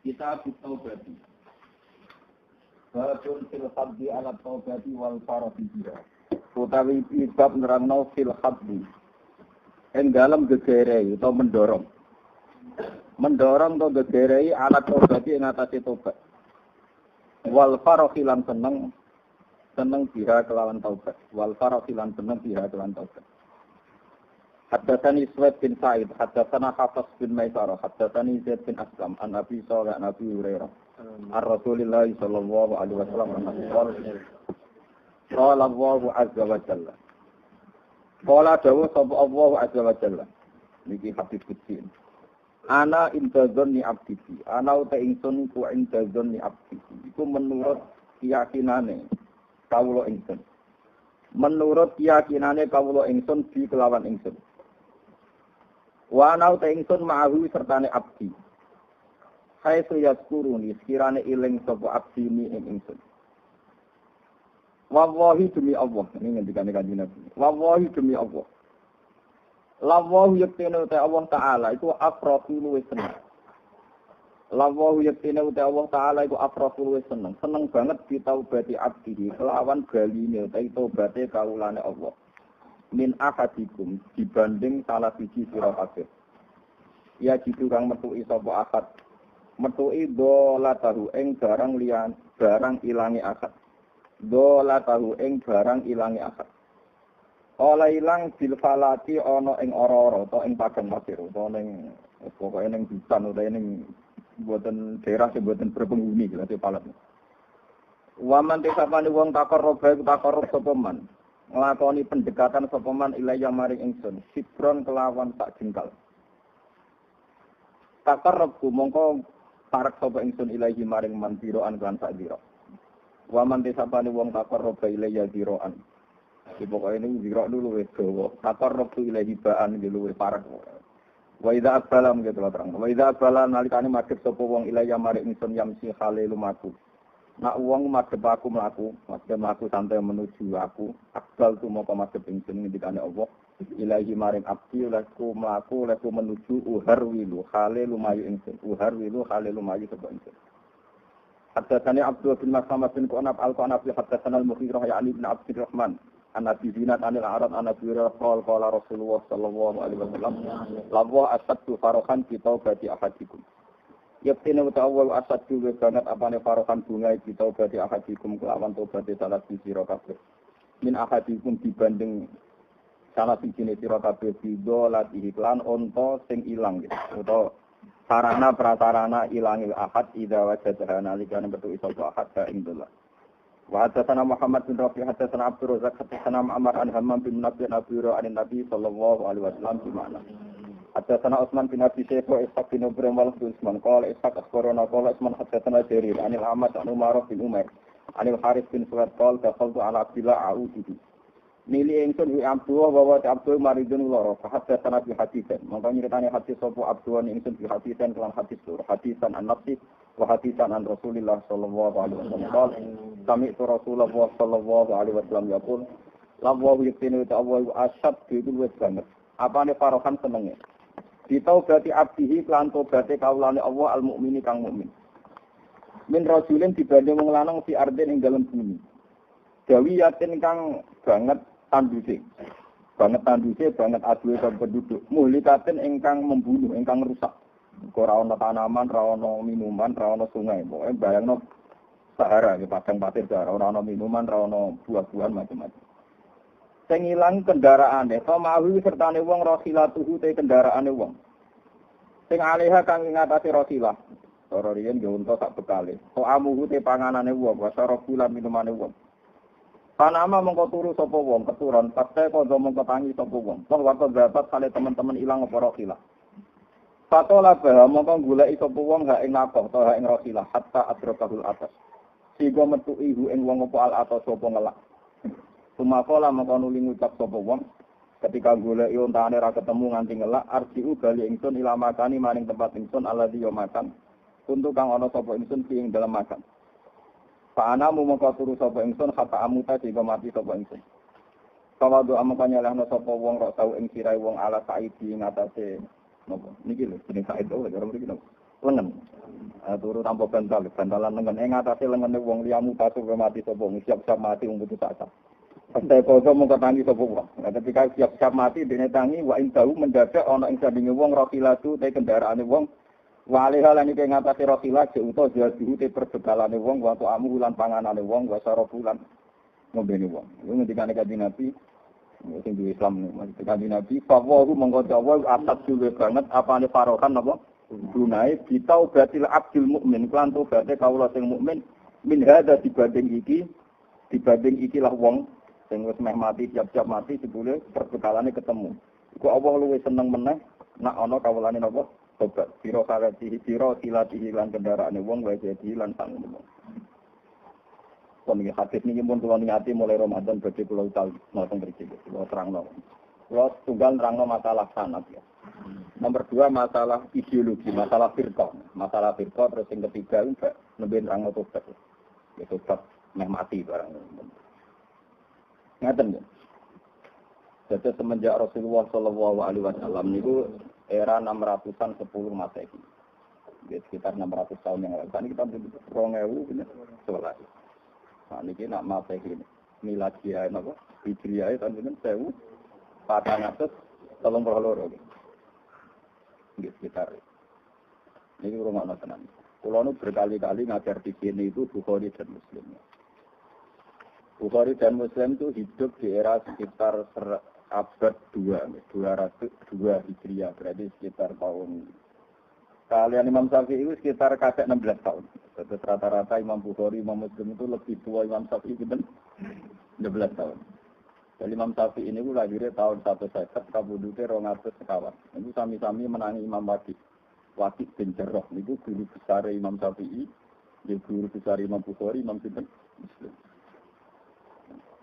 Kita taubati. Babun fil haddi ala taubati wal farati biha. Utawi bab nerangno fil haddi. Ing dalam gegerei atau mendorong. Mendorong atau gegerei ala taubati ing atase tobat. Wal farati lan seneng biha kelawan taubat. Wal farati lan seneng biha kelawan taubat. Haddatsani Suwaid bin Sa'id, haddatsana Hafs bin Maisarah, haddatsani Zaid bin Aslam, an Abi Shalih an Abi Hurairah. Ar-Rasulillah sallallahu alaihi wasallam qala Allahu azza wa jalla. Qala dawu sapa Allahu azza wa jalla. Niki hadis qudsi. Ana inda dzanni abdi. Ana uta ingsun ku inda dzanni abdi. Iku menurut keyakinane kawula ingsun. Menurut keyakinane kawula ingsun di kelawan ingsun. Wa ana uta ingsun ma'ahu sertane abdi. Hai suyaskuruni sekirane iling sapa abdi ni ing ingsun. Wallahi demi Allah, ini ngendikane Kanjeng Nabi. Wallahi demi Allah. Lallahu yaktinu ta Allah taala iku afratu luwes seneng. Lallahu yaktinu ta Allah taala iku afratu luwes seneng. Seneng banget ditaubati abdi kelawan baline ta tobaté kawulane Allah. Min ahadikum dibanding salah siji sira kabeh. Ya jitu kang metuki sapa akad. Metuki dolatahu ing barang liyan, barang ilange akad. Dolatahu ing barang ilange akad. Ola ilang bil falati ana ing ora-ora utawa ing padang pasir utawa ning pokoke ning hutan utawa ning mboten daerah sing mboten berpenghuni lha palat. Wa man tesapane wong takarrub sapa man. Nglakoni pendekatan sapa man ilaya maring ingsun sibron kelawan tak jengkal. Takarrubku mongko parek sapa ingsun ilahi maring man biroan kan sak biro. Wa man tesapane wong takarrub ilaya biroan. Iki pokoke niku biro dulu wis dawa. Takarrubku ilahi baan luwih parek. Wa idza abalam gitu terang. Wa idza abalan nalikane madhep sapa wong ilaya maring ingsun yamsi khale lumaku. Nak wong madhep aku mlaku santai menuju aku, akbal tu moko madhep ingsun ngendikane Allah, ilahi maring abdi laku mlaku laku menuju uharwilu khale lumayu ingsun, uharwilu khale lumayu sapa ingsun. Haddatsani Abdul bin Mas'ud bin Qanab al-Qanab haddatsana al-Mughirah ya Ali bin Abdurrahman, an-Nabi Zinat anil Arab an-Nabi qala Rasulullah sallallahu alaihi wasallam, "Lawa asaddu farahan fi taubati ahadikum." Yaktine utawa asad duwe banget apane farokan bunga kita berarti ahadikum kelawan tobat salah siji sira kabeh. Min ahadikum dibanding salah siji sira kabeh bido lati iklan onto sing ilang gitu. Utawa sarana pratarana ilangi ahad idza wajadaha nalikane metu iso ahad ka indullah. Wa hadatsana Muhammad bin Rafi hadatsana Abdul Razzaq hadatsana Amr an Hammam bin Nabi Nabi sallallahu alaihi wasallam di mana. Haddatsana Utsman bin Abi Syaibah Ishaq bin Ibrahim al-Utsman qala Ishaq akhbarana qala Utsman haddatsana Jarir anil Ahmad an Umar bin Umair anil Harith bin Suwaid qala dakhaltu ala Abdillah a'udhu nili ingsun wi Abdullah wa Abdul maridun lara haddatsana bi haditsan mongko nyritane hadis sapa Abdullah ingsun bi haditsan kelan hadis tur hadisan an-nafsi wa hadisan an Rasulillah sallallahu alaihi wasallam qala sami'tu Rasulullah sallallahu alaihi wasallam yaqul lawu yaktinu ta'awwa asyad itu wis banget apane farohan senenge ditaubati abdihi lan tobaté kaulane Allah al-mukmini kang mukmin. Min rajulin dibanding wong lanang fi ardin ing dalem bumi. Dawiyatin kang banget tanduse. Banget aduwe kang penduduk. Muhlikatin ingkang membunuh, ingkang rusak. Ora ana tanaman, ora ana minuman, ora ana sungai. Pokoke bayangno Sahara, padang pasir Sahara, ora ana minuman, ora ana buah-buahan macam-macam. Sing ilang kendaraane, samahu sertane wong rohilatuhu te kendaraane wong. Sing aleha kang ngatasi rohilah. Ora riyen yo unta sak bekale. Kok amuhu te panganane wong, wasara bulan minumane wong. Panama mengko turu sapa wong, keturon pate kok mengko tangi sapa wong. Wong waktu dapat kale teman-teman ilang apa rohilah. Patola bah mengko goleki sapa wong ha ing nakoh to ha ing rohilah hatta adrakahul atas. Sigo metu ihu ing wong apa al atas sapa ngelak. Sumakola maka nuli ngucap sapa wong ketika goleki ontane ra ketemu nganti ngelak arjiu bali ingsun ila makani maring tempat ingsun alladzi yo makan untuk kang ana sapa ingsun ing dalam makan. Fa ana mumaka turu sapa ingsun kata amuta sehingga mati sapa ingsun. Kawado amakanya lahna sapa wong rok tau ing sirahe wong ala saidi ngatasé napa niki lho jeneng said ora mriki napa lengan. Turu tanpa bantalan lengan. Ngatasi lengene wong liyamu pasu mati sapa siap-siap mati wong putus asa. Pantai poso mung tangi sapa wong. Ketika siap-siap mati dene tangi wa indahu mendadak ana ing sandinge wong rafilatu te kendaraane wong wali halan iki ngatasi rafilah jeuto jadu te perbekalane wong wa amu lan panganane wong wa sarafulan ngombene wong. Iku ngendikane Kanjeng Nabi sing di Islam nek Kanjeng Nabi fawahu mongko dawa asat suwe banget apane farokan napa dunai bitaubatil abdul mukmin lan tobaté kawula sing mukmin min hada dibanding iki lah wong sing wis meh mati siap-siap mati sebule perbekalane ketemu. Iku Allah luwih seneng meneh nak ana kawulane napa tobat sira silatihi lan kendaraane wong wae jadi lan sang wong. Pemilik hadis ini pun kalau niati mulai Ramadan berarti pulau tahu langsung berjadi pulau terangno. Pulau tunggal terangno masalah sanad ya. Nomor 2 masalah ideologi, masalah firqah. Masalah firqah terus yang ketiga juga lebih terangno tobat. Ya tobat meh mati barang. Ngaten ya. Jadi semenjak Rasulullah Shallallahu Alaihi Wasallam itu era 600-an 10 Masehi. Ya, sekitar 600 tahun yang lalu. Kan kita bener 2011. Nah, ini nak maaf ini. Miladiah apa? Hijriah tahun ini 1432. Gitu sekitar. Ini rumah tenan. Kulo nu berkali-kali ngajar di sini itu Bukhari dan Muslim. Bukhari dan Muslim itu hidup di era sekitar abad 202 Hijriah, berarti sekitar tahun kalian Imam Syafi'i itu sekitar kakek 16 tahun. Terus rata-rata Imam Bukhari, Imam Muslim itu lebih tua Imam Syafi'i itu 16 tahun. Jadi Imam Syafi'i ini lahirnya tahun 150, kabudutnya 200 sekawan. Itu sami-sami menangi Imam Waqi' bin Jarrah. Itu guru besar Imam Syafi'i, guru besar Imam Bukhari, Imam Muslim.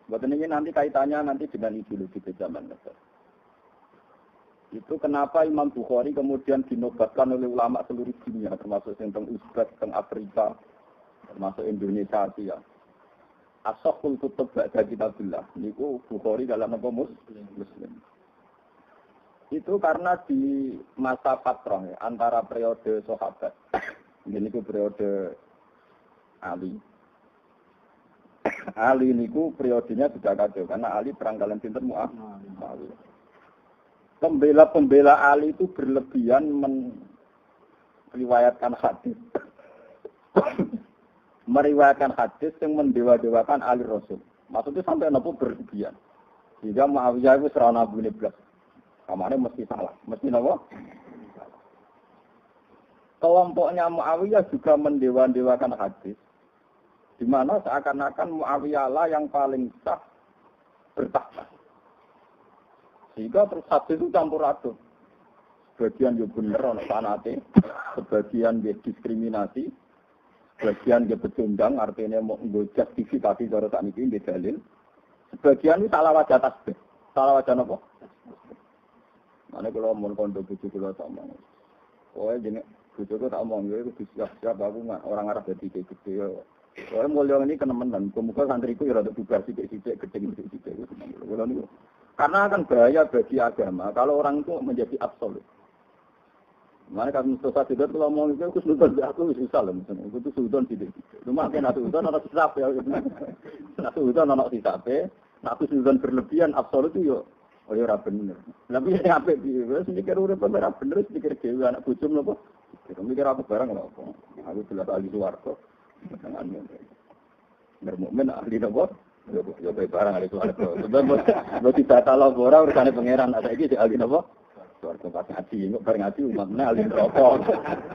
Buat ini nanti kaitannya nanti dengan ideologi ke zaman dasar. Itu kenapa Imam Bukhari kemudian dinobatkan oleh ulama seluruh dunia, termasuk tentang Uzbek, tentang Afrika, termasuk Indonesia, Asia. As-Sahhul Kutub Ba'da Kitabillah. Niku Bukhari dalam apa Muslim. Itu karena di masa patrah ya, antara periode sahabat. Ini ku periode Ali. Ali niku periodenya sudah kacau karena Ali perang kalian pinter Muawiyah. Pembela-pembela Ali itu berlebihan meriwayatkan hadis. Meriwayatkan hadis yang mendewa-dewakan Ali Rasul. Maksudnya sampai nopo berlebihan. Sehingga Muawiyah itu serana Abu Niblas. Kamarnya mesti salah. Mesti nopo? Kelompoknya Muawiyah juga mendewa-dewakan hadis. Di mana seakan-akan Muawiyah lah yang paling sah bertahta. Sehingga terus hadis itu campur aduk. Sebagian ya bener ana sanate, sebagian dia diskriminasi, sebagian dia pecundang artinya mau justifikasi cara sakniki nggih dalil. Sebagian itu salah wajah tasbih. Salah wajah napa? Mane kula mun kondo bojo kula tak omong. Kowe jenenge bojoku tak omong ya kudu siap-siap aku orang arah dadi gede ya. Kowe mulya ini kenemenan, muga santriku ya rada bubar sithik-sithik gedhe-gedhe itu. Kula niku karena akan bahaya bagi agama kalau orang itu menjadi absolut. Mana kan Mustafa tidak kalau mau itu sultan aku susah lah misalnya. Itu sultan tidak. Cuma kan sultan anak sisap ya. Sultan anak sisap. Nak sultan berlebihan absolut itu yo. Oh ya bener. Tapi yang apa dia? Mikir urip ora bener, mikir dhewe anak bojom napa? Mikir apa barang lho apa. Aku jelas ahli swarga. Dengan mukmin ahli napa? Ya bae barang ahli swarga. Sebab tidak salah ora urusane pangeran. Saiki sik ahli napa? Swarga pas ngaji, kok bareng ngaji umatnya ahli neraka.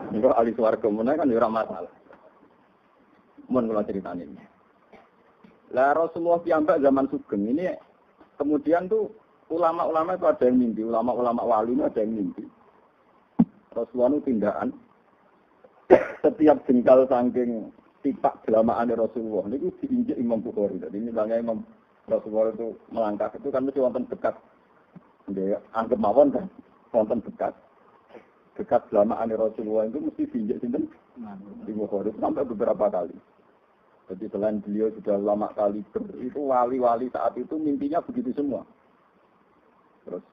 Engko ahli swarga meneh kan ora masalah. Mun kula critani. Lah Rasulullah piyambak zaman Sugeng ini kemudian tuh ulama-ulama itu ada yang mimpi, ulama-ulama wali itu ada yang mimpi. Rasulullah itu tindakan setiap jengkal saking tipak jelamaan Rasulullah itu diinjek Imam Bukhari. Jadi misalnya Imam Rasulullah itu melangkah itu kan mesti wonten bekas. Dia anggap mawon kan wonten bekas jelamaan Rasulullah itu mesti diinjek sinten? Di Bukhari sampai beberapa kali. Jadi selain beliau sudah lama kali itu wali-wali saat itu mimpinya begitu semua. Terus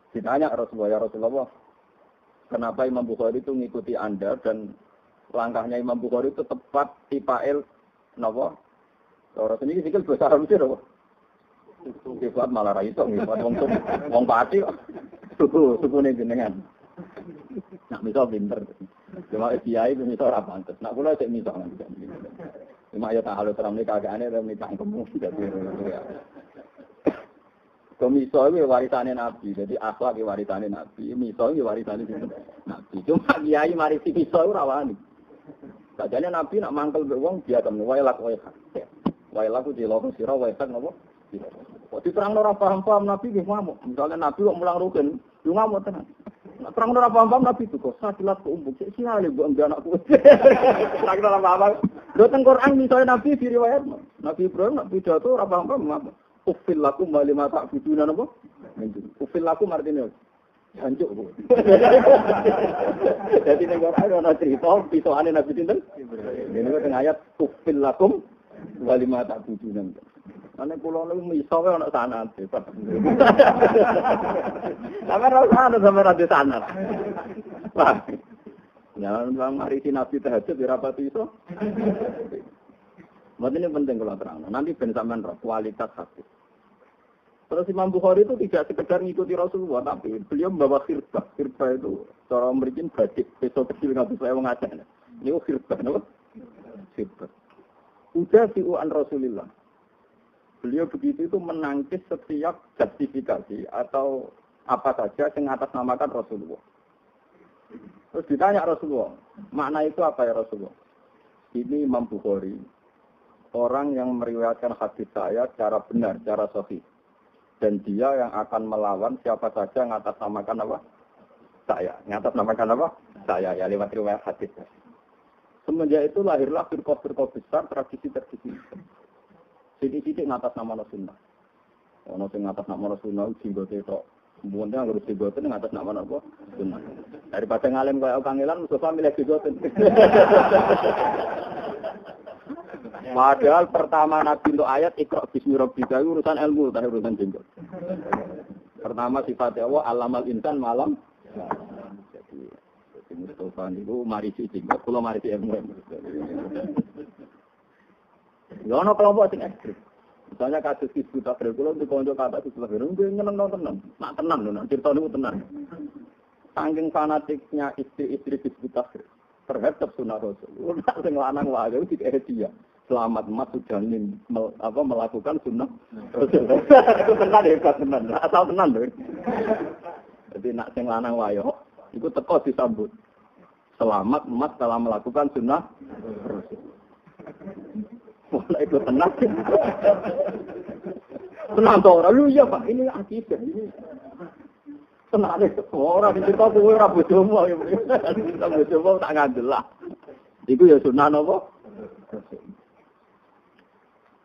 ditanya Rasulullah, ya Rasulullah, kenapa Imam Bukhari itu ngikuti Anda dan langkahnya Imam Bukhari itu tepat tipael napa? Ora sini sikil bahasa Arab sih lho. Buat malah ra iso buat wong pati kok. Sukune jenengan. Nak miso pinter. Cuma kiai miso ora pantes. Nak kula sik miso kan. Cuma ya tak halus ramne kagakane ramne cangkemmu dadi. Miso itu warisane Nabi, jadi akhlak itu warisane Nabi, miso itu warisane Nabi. Cuma kiai marisi miso itu rawani. Sajane Nabi nak mangkel mbek wong dia temen wailak. Wailak ku diloko sira wailak napa? Kok diterang ora paham-paham Nabi nggih ngamuk. Misalnya Nabi kok mulang rugen, yo ngamuk tenan. Nak terang ora paham-paham Nabi itu kok sakilat ke umbuk. Sik sirale mbok mbek anakku. Ora ora paham. Lho teng Quran misalnya Nabi di riwayat Nabi Ibrahim nak pidato ora paham-paham ngamuk. Ufil lakum wa lima ta'buduna napa? Ufil lakum artinya jancuk. Jadi ning Quran ana cerita pisokane Nabi sinten? Ini kok teng ayat ufil lakum wa lima ta'buduna. Ane kula niku miso wae ana sanate. Sampe ora sanat. Wah. Jangan bang mari si Nabi tahajud dirapati iso. Ini penting kalau terang. Nanti ben sampean kualitas hati. Terus Imam Bukhari itu tidak sekedar ngikuti Rasulullah, tapi beliau membawa khirbah. Khirbah itu cara memberikan badik, peso kecil nggak bisa mengajak. Ini khirbah, apa? Khirbah. Udah siuan Rasulullah. Beliau begitu itu menangkis setiap justifikasi atau apa saja yang atasnamakan Rasulullah. Terus ditanya Rasulullah, makna itu apa ya Rasulullah? Ini Imam Bukhari, orang yang meriwayatkan hadis saya secara benar, secara sahih. Dan dia yang akan melawan siapa saja yang atasnamakan apa? Saya. Yang atasnamakan apa? Saya, ya lewat riwayat hadis. Semenjak itu lahirlah firqah-firqah besar, tradisi-tradisi. Sidik-sidik ngatas nama Rasulullah. Ono sing ngatas nama Rasulullah jenggote tok. Mboten ngurus jenggote ngatas nama apa? Sunnah. Daripada ngalim kaya kangelan Mustafa milih jenggote. Padahal pertama Nabi untuk ayat Iqra bismi rabbika urusan ilmu, tak urusan jenggot. Pertama sifatnya Allah alamal insan malam. Jadi Mustafa niku mari si jenggot, kula mari si ilmu. Ya ana kelompok sing ekstrem. Misalnya kasus Hizbut Tahrir kula dikonco kata Hizbut Tahrir nyenengno tenan. Nak tenan lho, nak crita niku tenan. Saking fanatiknya istri-istri Hizbut Tahrir terhadap sunah Rasul. Ora sing lanang wae dikene dia. Selamat mas sudah melakukan sunnah Rasul. Itu tenan hebat tenan. Asal tenan lho. Jadi nak sing lanang wae iku teko disambut. Selamat mas telah melakukan sunnah Rasul. Wah, itu tenang. Tenang toh orang lu ya Pak, ini akidah ini. Tenang deh, orang cerita kowe ora bojomu ya. Cerita bojomu tak ngandel lah. Iku ya sunah napa?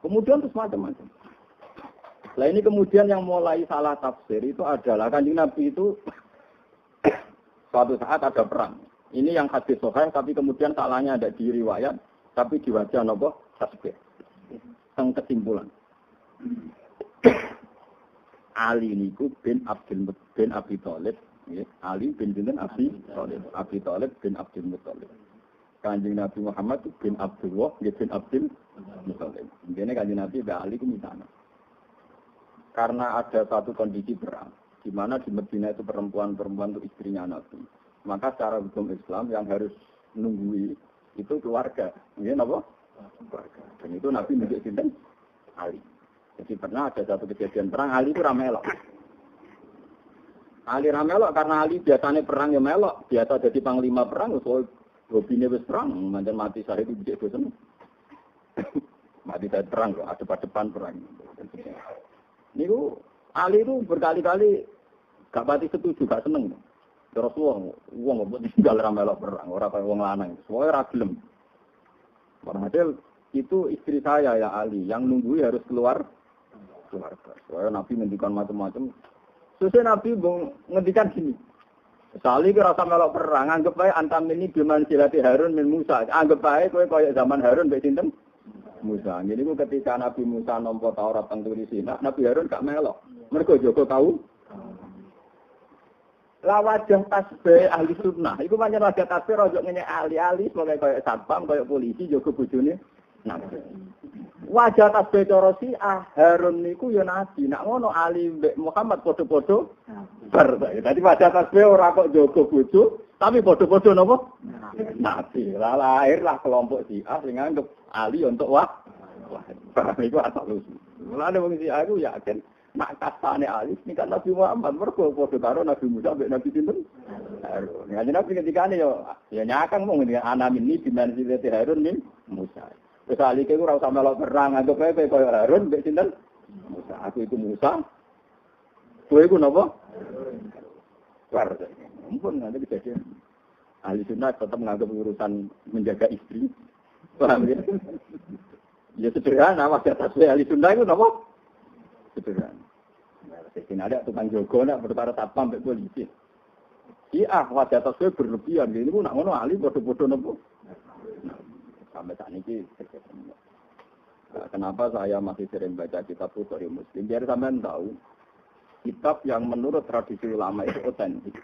Kemudian terus macam-macam. Lah ini kemudian yang mulai salah tafsir itu adalah Kanjeng Nabi itu suatu saat ada perang. Ini yang hadis sahih tapi kemudian salahnya ada di riwayat tapi di wajah napa? Tasbih. Sang kesimpulan. Ali niku bin Abdul bin Abi Thalib, ya. Ali bin Abi Thalib. Abi Thalib bin Abdul Muthalib. Kanjeng Nabi Muhammad bin Abdullah, bin Abdul Muthalib. Ini Kanjeng Nabi Mbak Ali ku misana. Karena ada satu kondisi perang, di mana di Madinah itu perempuan-perempuan itu istrinya Nabi. Maka secara hukum Islam yang harus nunggui itu keluarga. Ini apa? Keluarga. Dan itu Nabi menunjuk sinten Ali. Jadi pernah ada satu kejadian perang, Ali itu ramelok. Ali ramelok karena Ali biasanya perang ya melok, biasa jadi panglima perang, so hobinya wis perang, manjan mati sehari itu bisa bosan. Mati saat perang loh, ada depan perang. Niku Ali itu berkali-kali gak pati setuju, gak seneng. Terus wong mbok tinggal ramelok perang, ora kaya wong lanang. Soale ra gelem. Padahal itu istri saya ya Ali, yang nunggu harus keluar. Soalnya Nabi ngendikan macam-macam. Sesuai Nabi ngendikan gini. Sali ke rasa melok perang, anggap aja antam ini biman silati Harun min Musa. Anggap aja kowe koyo zaman Harun mbek sinten? Musa. Jadi ketika Nabi Musa nampa Taurat teng Tulisina, Nabi Harun gak melok. Mergo jaga tahu. La wajah tasbih ahli sunnah. Iku pancen wajah tasbih ojo ngene ahli-ahli sebagai koyo satpam, koyo polisi jaga bojone. Nah. Wajah tasbih cara Harun niku ya nabi. Nak ngono Ali mbek Muhammad padha-padha bar. Dadi wajah tasbih ora kok jaga bojo, tapi padha-padha napa? Nabi. Lah lahirlah kelompok Syiah sing nganggep Ali untuk wah. Iku asal usul. Mulane wong Syiah iku yakin nak kastane Ali ini kan Nabi Muhammad mergo padha karo Nabi Musa mbek Nabi sinten? Harun. Ya Nabi ketikane ya nyakang mung ana mini diman silete Harun min Musa. Wis Ali ku ora usah melok perang, anggap ae koyo Harun mbek sinten? Musa. Aku iku Musa. Kowe iku napa? War. Ampun nanti kejadian. Ahli sunnah tetap menganggap urusan menjaga istri. Paham ya? Ya sederhana, wajah tasbih ahli sunnah itu napa? Sederhana. Nah, ada tukang jogo nak bertara satpam mbek polisi. Iya, wajah tasbih berlebihan. Ini pun nak ngono ahli bodoh-bodoh napa? Sampai saat ini, kenapa saya masih sering baca kitab Bukhari Muslim? Biar sampean tahu, kitab yang menurut tradisi ulama itu otentik.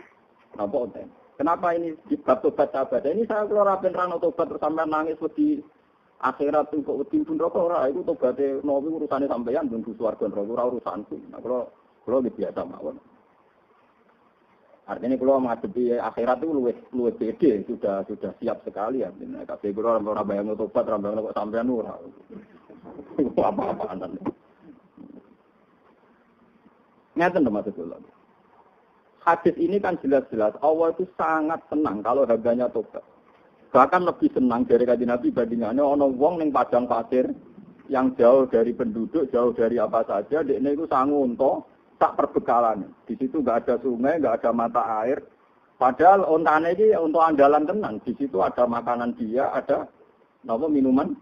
Kenapa otentik? Kenapa ini kitab tobat sahabat? Ini saya keluar rapin rano tobat terus sampean nangis di akhirat itu kok wedi pun rokok ora. Itu tobatnya nabi urusannya sampean dan swarga neraka ora urusanku. Nah kalau biasa mawon. Artinya kalau menghadapi akhirat itu luwih pede, sudah siap sekali ya. Tapi kalau orang bayang tobat, orang bayang kok sampean ora. Apa-apaan. Ngeten to maksud kula. Hadis ini kan jelas-jelas Allah itu sangat senang kalau hambanya tobat. Bahkan lebih senang dari kanjeng Nabi bandingannya ana wong ning padang pasir yang jauh dari penduduk, jauh dari apa saja, dekne iku sangu unta tak perbekalan. Di situ enggak ada sungai, enggak ada mata air. Padahal ontane iki untuk andalan tenan. Di situ ada makanan dia, ada napa minuman.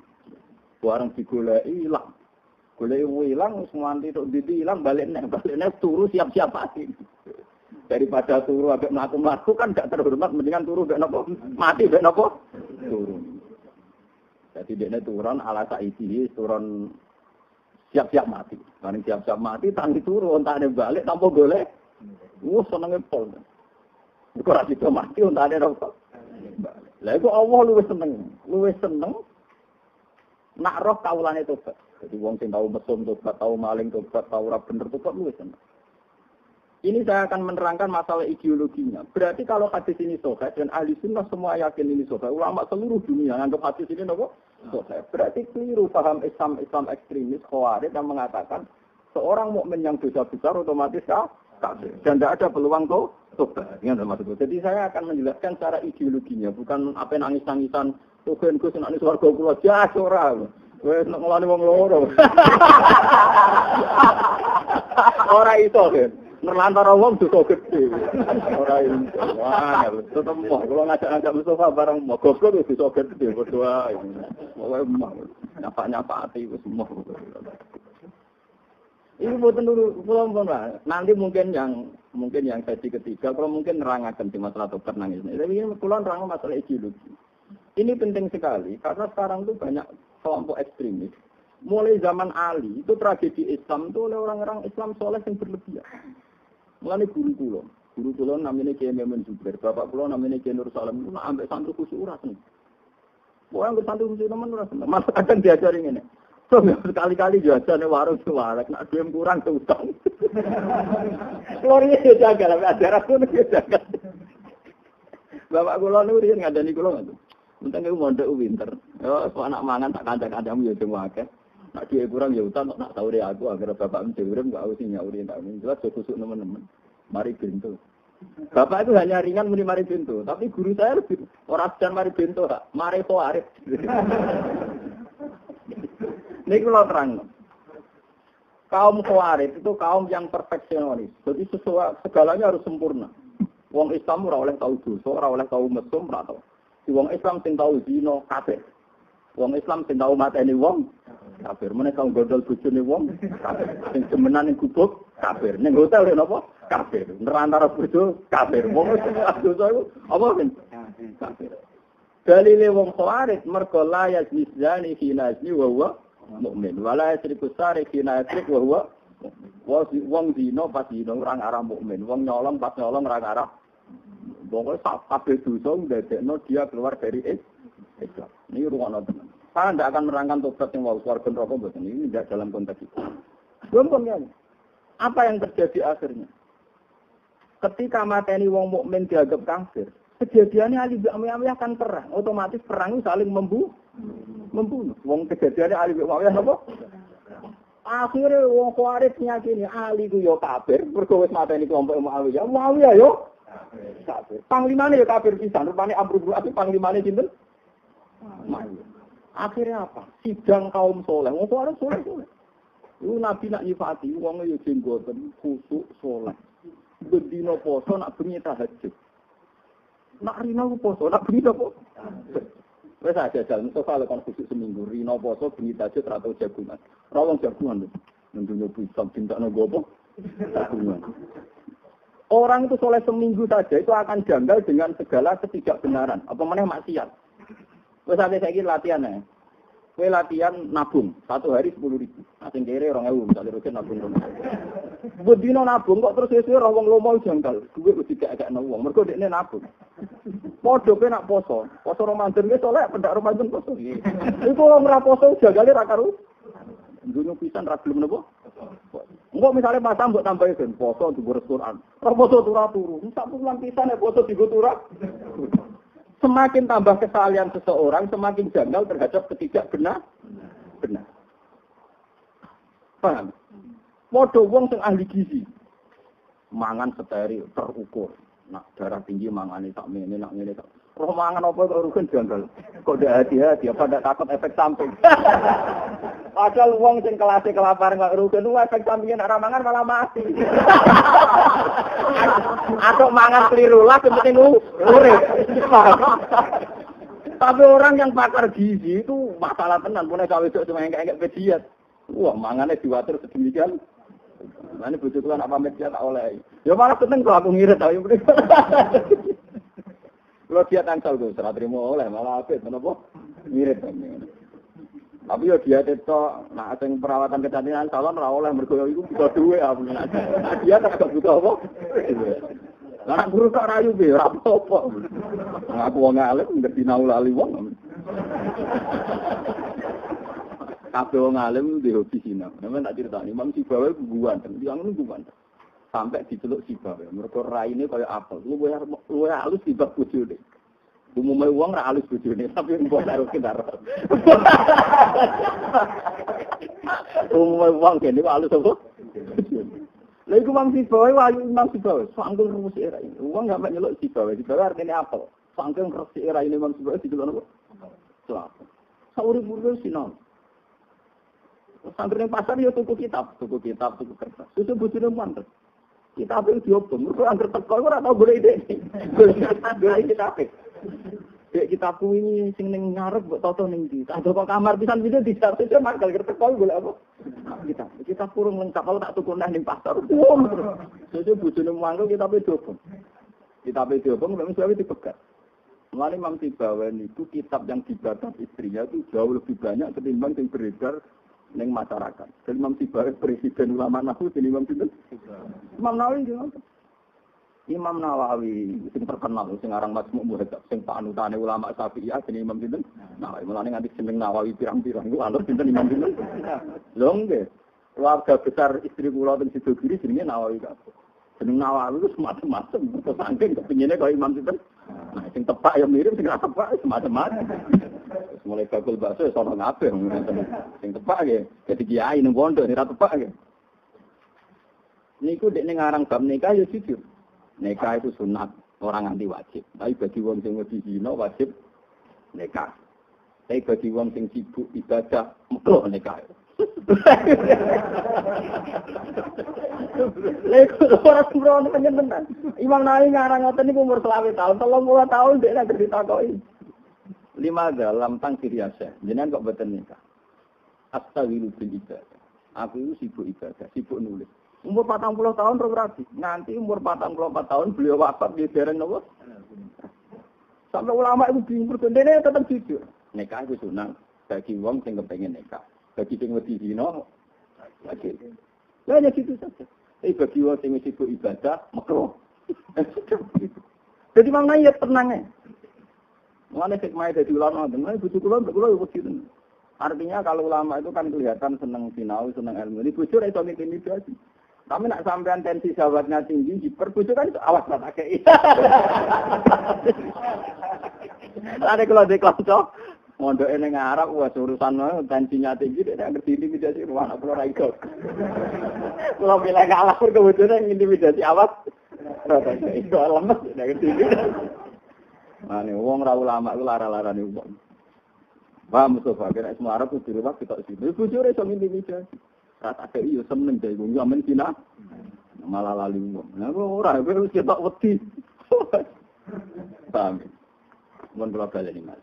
Bareng digoleki ilang. Goleki ilang semanti tok ndi ilang balik turu siap-siap mati. Daripada turu ambek mlaku-mlaku kan gak terhormat, mendingan turu mbek napa? Mati mbek napa? Turu. Jadi dekne turun ala saiki, turun siap-siap mati. Paling siap-siap mati tangi turu ontane balik tanpa golek. Senenge pol. Iku ra sida mati ontane napa? Lah iku Allah luwih seneng nak roh kaulane tobat. Jadi wong sing tau mesum tobat, tau maling tobat, tau ora bener tobat luwih seneng. Ini saya akan menerangkan masalah ideologinya. Berarti kalau hadis ini sahih dan ahli sunnah semua yakin ini sahih, ulama seluruh dunia anggap hadis ini apa? Sahih. Berarti keliru paham Islam ekstremis Khawarij yang mengatakan seorang mukmin yang dosa besar otomatis kafir dan tidak ada peluang tobat. Jadi saya akan menjelaskan secara ideologinya, bukan apa nangis-nangisan Tuhan Gus nangis warga kula jas ora. Wes nek ngelani wong loro. Ora iso kan. Nerlantara wong dosa gede. Ora iso. Wah, tetep moh kula ngajak-ngajak Mustafa bareng moh goblok wis dosa gede berdoa. Pokoke moh nyapa-nyapa ati wis moh. Ini mboten dulu kula nanti mungkin yang sesi ketiga kalau mungkin nerangaken di masalah tobat nangis. Tapi ini kula nerang masalah ideologi. Ini penting sekali karena sekarang itu banyak kelompok ekstremis. Mulai zaman Ali itu tragedi Islam itu oleh orang-orang Islam soleh yang berlebihan. Mulai guru kula namanya Kiai Memun Zubair, bapak kula namanya Kiai Nur Salam, itu ambek santri khusyuk ora seneng. Pokoke santri khusyuk nemen ora seneng. Mas kadang diajari ngene. So sekali-kali jajane warung suwarek nak duwe kurang utang. Lori yo jaga lah ajaran kuwi yo jaga. Bapak kula niku riyen ngandani kula ngoten. Enteng iku mondok winter. Yo anak mangan tak kandang-kandang yo sing akeh. Nak duwe kurang ya utang nak saure aku agar bapak mesti urip enggak usah nyauri tak jelas khusuk nemen-nemen. Mari bento. Bapak itu hanya ringan muni mari bento, tapi guru saya lebih ora sedan mari bento, Kak. Mari Khawarij. Ini kalau terang. Kaum Khawarij itu kaum yang perfeksionis. Jadi segalanya harus sempurna. Wong Islam ora oleh tahu dosa, ora oleh tahu mesum, ora tahu. Si wong Islam sing tahu zina kafir. Wong Islam sing tahu mateni wong kafir. Meneh kang godol bojone wong kafir. Sing jemenan ning gubuk kafir. Ning hotel lho napa? Kafir. Nerantara bojo kafir. Wong dosa iku apa kan? Kafir. Dalile wong Khawarij mergo la yazani fi nazi wa huwa mukmin. Wala yasriku sari fi nazi wa huwa wong zina pas zina ora ngarah mukmin. Wong nyolong pas nyolong ora ngarah Pokoknya kabeh dosa ndadekno dia keluar dari Islam. Ini ruangno tenan. Saya tidak akan merangkan tobat yang wau swarga neraka mboten. Ini tidak dalam konteks itu. Gampang ya. Apa yang terjadi akhirnya? Ketika mateni wong mukmin dianggap kafir, kejadiannya Ali bin Muawiyah akan perang. Otomatis perang itu saling membunuh. Wong kejadiannya Ali bin Muawiyah apa? Akhirnya wong Khawarij nyakini Ali ku yo kafir, mergo wis mateni kelompok Muawiyah. Muawiyah yo kafir. Panglimane yo kafir pisan. Rupane Amr bin As panglimane sinten? Muawiyah. Akhirnya apa? Sidang kaum soleh. Wong Khawarij soleh. Iku Nabi nak nyifati wong yo jenggoten, khusuk, soleh. Bendino poso nak bengi tahajud. Nak rino poso nak bengi apa? Wes aja jalan sofa lekon khusus seminggu rino poso bengi tahajud ra tau jagungan. Ra wong jagungan lho. Nundune pisang tindak nang gopo? Jagungan. Orang itu soleh seminggu saja itu akan janggal dengan segala ketidakbenaran. Apa meneh maksiat. Wes ate saiki latihan ya. Kowe latihan nabung 1 hari 10.000. Sing kere 2.000 misalnya rutin nabung. Bedino nabung kok terus sesuk ora wong lomo jangkal. Duwe kudu gak-gakno wong. Mergo dekne nabung. Padha kowe nak poso. Poso Ramadan wis oleh pendak Ramadan poso. Iku wong ora poso jagale ra karo. Dunya pisan ra gelem napa? Engko misale pas mbok tambahi ben poso diurus Quran. Ora poso turu. Sak bulan pisan ya poso digo turu. Semakin tambah kesalahan seseorang, semakin janggal terhadap ketidakbenar. Paham? Modho wong sing ahli gizi. Mangan steril, terukur. Nak darah tinggi mangane sak mene, nak ngene sak. Roh mangan apa kok rugen janggal. Kok ndak hati-hati apa ndak takut efek samping. Padahal wong sing kelase kelaparan kok rugen ku efek sampingnya nek ora mangan malah mati. Atau mangan keliru lah penting urip. Tapi orang yang pakar gizi itu masalah tenan, punya cawe wedok cuma engke-engke diet. Wah, mangane diwatur sedemikian. Mane bojo kula nak pamit diet tak oleh. Ya malah seneng kok aku ngirit ayo. Kalau dia tangsal tuh, serah terima oleh, malah apit, kenapa? Mirip kan. Tapi ya dia itu, nah yang perawatan kecantikan calon, ora oleh mergoyo itu bisa duwe. Nah dia tak butuh apa? Nah guru tak rayu, apa-apa. Aku wong alim, ngerti naulali wong. Kabeh wong alim di hobi sinau. Namanya tak cerita, Imam Sibawi guguan, dia guguan. Sampai diceluk Sibawi. Mereka raine kaya apel. Lu halus dibab bojone. Umumnya uang ra halus bojone, tapi mbok karo kendar. Umumnya uang kene halus apa? Lha iku Imam Sibawi wayu Imam Sibawi, sangkul rumus era ini. Uang enggak nyeluk Sibawi. Sibawi artinya apel. Sangkul resik era ini Imam Sibawi diceluk apa? Selap. Saurip-urip sinau. Santri yang pasar ya tuku kitab, tuku kertas. Susu bojone mantep. Kita apa yang diobong, mereka angker teko, aku tak tahu boleh ide. Boleh kitab. Dek kitabku ini sing ning ngarep buat toto ning di. Ada kok kamar pisan video di satu jam angker teko boleh apa? Kita kurung lengkap kalau tak tuku ning pasar. Susu bojone mangkel kita apa diobong. Kita apa diobong, memang suami dipegat. Mulai Imam Sibawi itu kitab yang dibaca istrinya itu jauh lebih banyak ketimbang yang beredar ning masyarakat. Dan Imam Sibawi presiden ulama Nahu dan Imam Sibawi. Imam Nawawi gimana? Imam Nawawi sing terkenal sing aran Majmu' Muhadzab sing panutane ulama Syafi'iyah dan Imam Sibawi. Nawawi mulane nganti jeneng Nawawi pirang-pirang iku alur sinten Imam Sibawi. Lho nggih. Keluarga besar istri kula ten Sidogiri jenenge Nawawi kabeh. Jeneng Nawawi itu semacam-macam. Terus saking kepingine kaya Imam Sibawi. Nah, sing tepak ya mirip sing ora tepak semacam-macam. Mulai bakul bakso sono ngabeh sing tepak nggih. Dadi kiai ning pondok ora tepak nggih. Niku dek ning aran bab nikah ya jujur. Nikah itu sunat, orang nganti wajib. Tapi bagi wong sing wedi zina wajib nikah. Tapi bagi wong sing sibuk ibadah mekruh nikah. Lek ora sembrono panjenengan. Imam Nawawi ngarang ngoten niku umur 20 tahun, 30 tahun dek nek ditakoki. 5 dalam tang siriasa. Jenengan kok boten nikah. Astaghfiru bil ibadah. Aku itu sibuk ibadah, sibuk nulis. Umur 40 tahun berarti. Nanti umur 44 tahun beliau wafat di dereng napa? Sampai ulama itu bingung berdene tetap jujur. Nikah itu sunat bagi wong sing kepengin nikah. Bagi sing wedi zina wajib. Ya gitu saja. Bagi wong sing sibuk ibadah makruh. Jadi maknanya ya tenangnya. Mengenai hikmah dari ulama, mengenai bujuk ulama yo begitu. Artinya kalau ulama itu kan kelihatan senang sinau, senang ilmu. Ini bujuk itu intimidasi. Tapi nak sampean tensi sahabatnya tinggi, hiperbujuk kan itu awas tak kayak. Ada kalau di kelompok, mondok ini ngarap, wah urusan tensinya tinggi, dia ngerti intimidasi rumah anak pulau Raiko. Kalau bilang kalah pun kebetulan intimidasi awas. Itu lemes, dia ngerti intimidasi. Nah nih, uang ra ulama itu lara-lara nih uang. Paham Mustafa, kira semua Arab itu di rumah kita sini. Bujur itu intimidasi. Rata kayak iyo seneng deh, gue ngamen Cina, malah lali uang. Nah orang gue kita wedi. Paham? Mohon balik ini mas.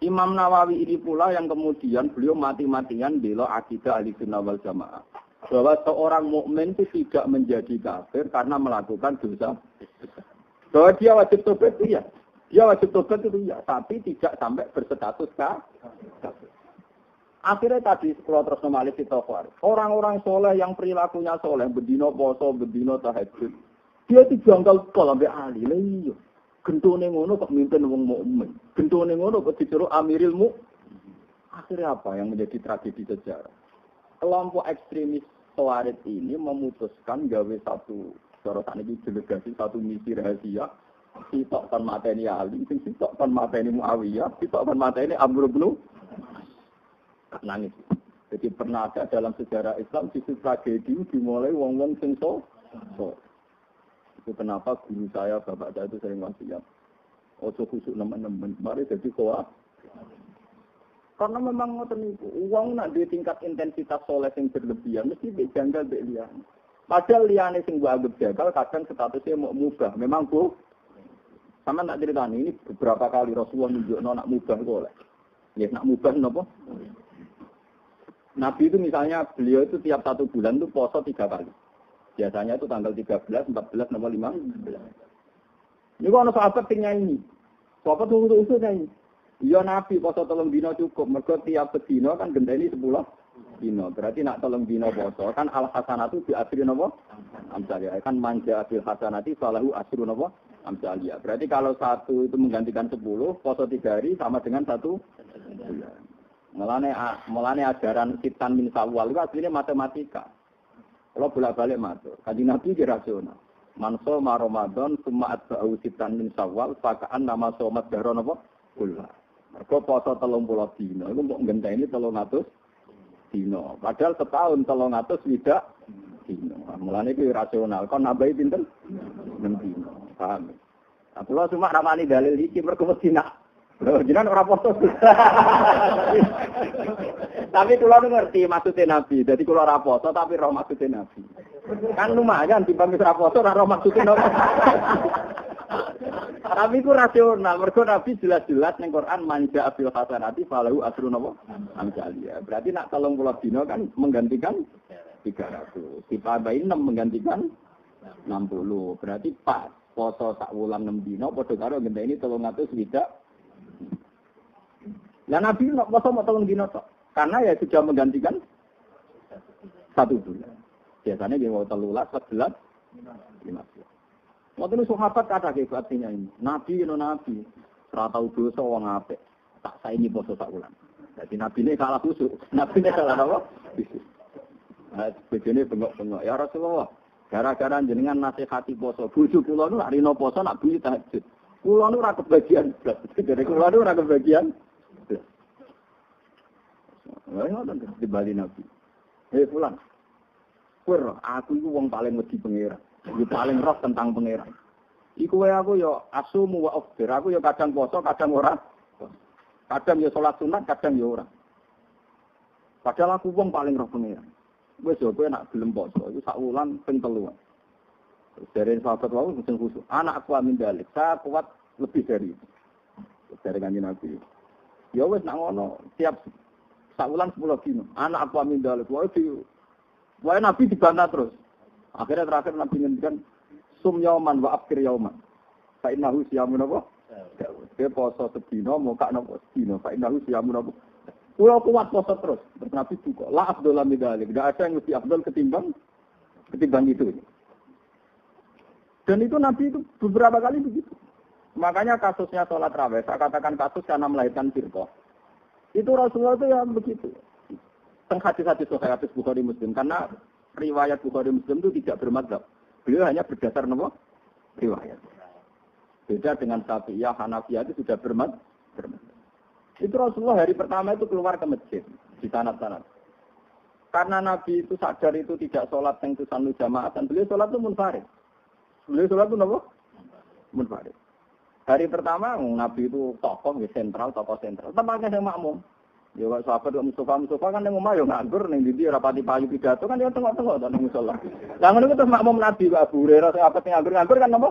Imam Nawawi ini pula yang kemudian beliau mati-matian bela akidah Ahlussunnah wal Jamaah. Bahwa seorang mukmin itu tidak menjadi kafir karena melakukan dosa. Bahwa dia wajib tobat itu ya. Dia wajib tobat itu ya, tapi tidak sampai berstatus kafir. Akhirnya tadi kalau terus normalis itu orang-orang soleh yang perilakunya soleh, bendino poso, bendino tahajud, dia itu janggal pol sampai ahli lah iyo. Gentone ngono kok mimpin wong mukmin, gentone ngono kok disuruh amiril mu. Akhirnya apa yang menjadi tragedi sejarah? Kelompok ekstremis Khawarij ini memutuskan gawe satu sorotan ini delegasi satu misi rahasia. Sitok kon mateni Ali, sitok kon mateni Muawiyah, sitok kon mateni Amr bin nangis. Jadi pernah ada dalam sejarah Islam sisi tragedi dimulai wong-wong sing so. Itu kenapa guru saya, bapak saya itu sering wasiat. Ojo khusuk nemen-nemen, mari jadi koa. Karena memang ngoten niku, uang nak di tingkat intensitas soleh sing berlebihan mesti dijanggal mbek liyane. Padahal liyane sing mbok anggap jagal kadang statusnya mau mubah. Memang Bu, sama nak ceritani ini beberapa kali Rasulullah nunjukno nak mubah itu oleh. Ya nak mubah napa? Nabi itu misalnya beliau itu tiap 1 bulan itu poso 3 kali. Biasanya itu tanggal 13, 14, nomor 5. Ini kok ada sahabat yang nyanyi. Sahabat usul nyanyi. Iya Nabi poso 3 dino cukup. Mereka tiap sedino kan gendeni 10 dino. Berarti nak 3 dino poso kan al-hasanatu di asri napa? Amsaliyah. Kan manja abil hasanati falahu asru napa? Amsaliyah. Berarti kalau 1 itu menggantikan 10, poso 3 hari sama dengan 1 bulan. Mulane ajaran Sitan min Sawal itu aslinya matematika. Kalau bolak-balik matur, Kanjeng Nabi ki rasional. Man shoma Ramadan summa atba'u Sitan min Sawal fakaan nama somat dahron apa? Kula. Mergo poso 30 dina iku mbok ngenteni 300 dina. Padahal setahun 300 tidak dina. Mulane iki rasional. Kon nambahi pinten? 6 dina. Paham? Nah, kula cuma ramani dalil iki mergo mesti nak loh, jenengan ora poso. Tapi kula ngerti maksudnya Nabi. Jadi kula ora poso tapi roh maksudnya Nabi. Kan lumayan timbang ora poso ora roh maksudnya Nabi. Tapi ku rasional. Mergo Nabi jelas-jelas ning Quran manja abil hasanati falahu asru napa? Amsaliyah. Berarti nak 30 dina kan menggantikan 300. Ditambahi 6 menggantikan 60. Berarti pas poso sak wulan 6 dina padha karo ngenteni 300 tidak. Lah Nabi nak poso mau 3 dina tok. Karena ya sudah menggantikan 1 bulan. Biasanya dia mau 13, 14, 15. Waktu itu sahabat kata ke artinya ini. Nabi itu Nabi. Serah tahu dosa orang apik. Tak saya ini poso sak bulan. Jadi Nabi ini kalah kusuk. Nabi ini kalah apa? Nah, begini bengok-bengok. Ya Rasulullah. Gara-gara jenengan nasihati poso. Bujuk kula nu rino poso nak bunyi tahajud. Kula nu ora kebagian. Jadi kula nu ora kebagian. Wah, ngoten di Bali Nabi. Fulan. Aku iku wong paling wedi pangeran. Iku paling roh tentang pangeran. Iku wae aku yo asumu wa afdir. Aku yo kadang poso, kadang ora. Kadang yo salat sunat, kadang yo ora. Padahal aku wong paling roh pangeran. Wis yo kowe nak gelem poso, iku sak wulan ping 3. Dari sahabat wau mesti khusus. Anak aku amin dalik. Saya kuat lebih dari itu. Dari Kanjeng Nabi. Ya wis nak ngono, tiap sak wulan 10 dino. Anak aku amin dalik. Wae Nabi dibantah terus. Akhirnya terakhir Nabi ngendikan sum yauman wa afkir yauman. Fa innahu siyamun apa? Dia poso sedina muka napa sedina. Fa innahu siyamun apa? Kulo kuat poso terus. Terus Nabi juga la afdal min dzalik. Enggak ada yang lebih afdal ketimbang itu. Dan itu Nabi itu beberapa kali begitu. Makanya kasusnya sholat raweh, saya katakan kasus karena melahirkan firqah. Itu Rasulullah itu yang begitu. Hadis-hadis Sahih hadis Bukhari Muslim, karena riwayat Bukhari Muslim itu tidak bermadzhab. Beliau hanya berdasar nama riwayat. Beda dengan Syafi'iyah, Hanafiyah itu sudah bermadzhab. Itu Rasulullah hari pertama itu keluar ke masjid di sanad-sanad. Karena Nabi itu sadar itu tidak sholat yang sunnah jamaah, dan beliau sholat itu munfarid. Beliau sholat itu apa? Munfarid. Hari pertama Nabi itu tokoh sentral. Tempatnya yang makmum. Ya kok sahabat kok Mustafa kan yang omah yo nganggur ning ndi rapati payu pidato kan yo tengok-tengok to ning musala. Lah ngono ku terus makmum Nabi kok Abu Hurairah sahabat yang nganggur kan napa?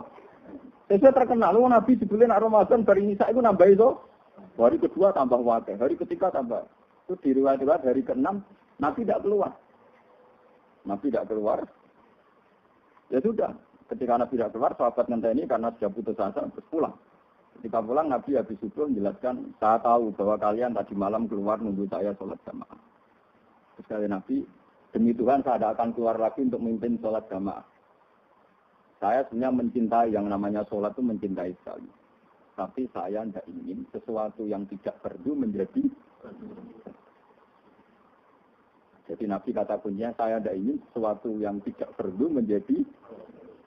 Saya terkenal Nabi dibeli nak Ramadan bari Nisa iku nambah iso. Hari kedua tambah wakil, hari ketiga tambah. Itu diriwayat hari ke-6 Nabi tidak keluar. Ya sudah, ketika Nabi tidak keluar sahabat ngenteni karena sudah putus asa terus pulang. Ketika pulang Nabi habis subuh menjelaskan, saya tahu bahwa kalian tadi malam keluar nunggu saya sholat jamaah. Terus kata Nabi, demi Tuhan saya tidak akan keluar lagi untuk memimpin sholat jamaah. Saya sebenarnya mencintai yang namanya sholat itu mencintai sekali. Tapi saya tidak ingin sesuatu yang tidak perlu menjadi. Jadi Nabi kata kuncinya, saya tidak ingin sesuatu yang tidak perlu menjadi.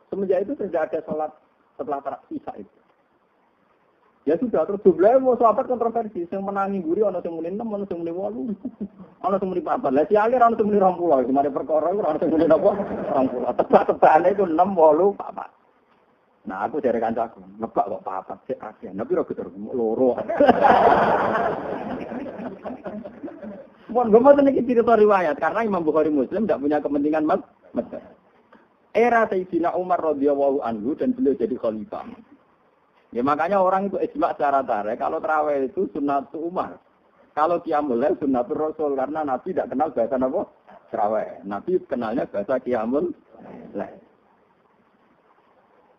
Semenjak itu tidak ada sholat setelah isya itu. Ya sudah, terus jumlahnya mau sahabat kontroversi. Yang menangi guri, ada yang muni 6, ada yang muni 8, ada yang muni 4. Lah si alir, ada yang muni 20. Kemarin perkara itu, ada yang muni 20. Tebak-tebakannya itu 6, 8, 4. Nah aku dari kancaku, nebak kok 4, cek akhirnya. Tapi aku terus, loro. Mohon gue mau sedikit cerita riwayat. Karena Imam Bukhari Muslim tidak punya kepentingan mazhab. Era Sayyidina Umar radhiyallahu anhu dan beliau jadi khalifah. Ya makanya orang itu ijma secara tarik. Kalau tarawih itu sunnatul Umar. Kalau qiyamul lail sunnatul Rasul. Karena Nabi tidak kenal bahasa apa? Tarawih. Nabi kenalnya bahasa qiyamul lail.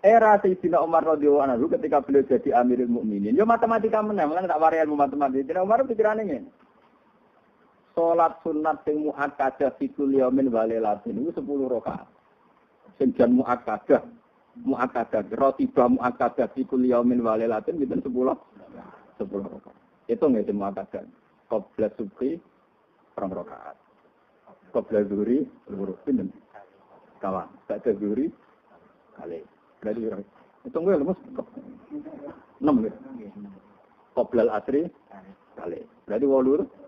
Era Sayyidina Umar radhiyallahu anhu ketika beliau jadi Amirul Mukminin. Ya matematika menang. Tak warai ilmu matematika. Sayyidina Umar pikirannya ini. Salat sunat sing muakkadah fikul yaumin wa lailatin itu 10 rakaat. Sing jan muakkadah rotibah muakkadah fikul yaumin wa lailatin pinten 10 rakaat. Itu nggih sing muakkadah. Qabla subhi 2 rakaat. Qabla zuhri 2 pinten. Kawan, tak zuhri kali. Berarti itu nggih lemes 6 nggih. Qabla al-asri kali. Berarti 8.